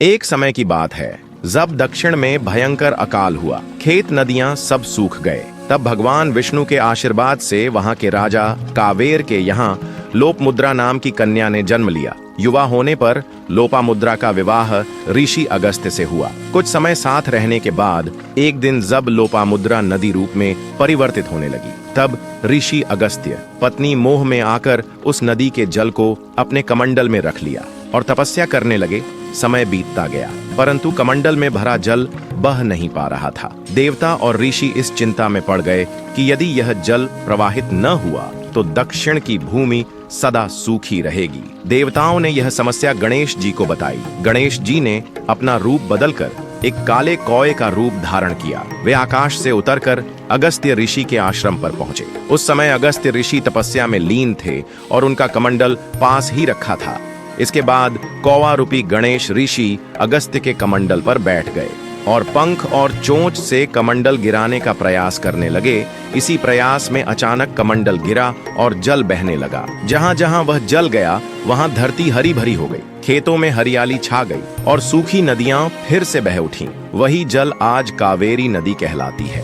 एक समय की बात है जब दक्षिण में भयंकर अकाल हुआ, खेत नदियां सब सूख गए। तब भगवान विष्णु के आशीर्वाद से वहां के राजा कावेर के यहाँ लोपामुद्रा नाम की कन्या ने जन्म लिया। युवा होने पर लोपामुद्रा का विवाह ऋषि अगस्त्य से हुआ। कुछ समय साथ रहने के बाद एक दिन जब लोपामुद्रा नदी रूप में परिवर्तित होने लगी, तब ऋषि अगस्त्य पत्नी मोह में आकर उस नदी के जल को अपने कमंडल में रख लिया और तपस्या करने लगे। समय बीतता गया, परंतु कमंडल में भरा जल बह नहीं पा रहा था। देवता और ऋषि इस चिंता में पड़ गए कि यदि यह जल प्रवाहित न हुआ तो दक्षिण की भूमि सदा सूखी रहेगी। देवताओं ने यह समस्या गणेश जी को बताई। गणेश जी ने अपना रूप बदलकर एक काले कौए का रूप धारण किया। वे आकाश से उतरकर अगस्त्य ऋषि के आश्रम पर पहुंचे। उस समय अगस्त्य ऋषि तपस्या में लीन थे और उनका कमंडल पास ही रखा था। इसके बाद कौवा रूपी गणेश ऋषि अगस्त्य के कमंडल पर बैठ गए और पंख और चोंच से कमंडल गिराने का प्रयास करने लगे। इसी प्रयास में अचानक कमंडल गिरा और जल बहने लगा। जहां जहां वह जल गया वहां धरती हरी भरी हो गई, खेतों में हरियाली छा गई और सूखी नदियां फिर से बह उठीं। वही जल आज कावेरी नदी कहलाती है।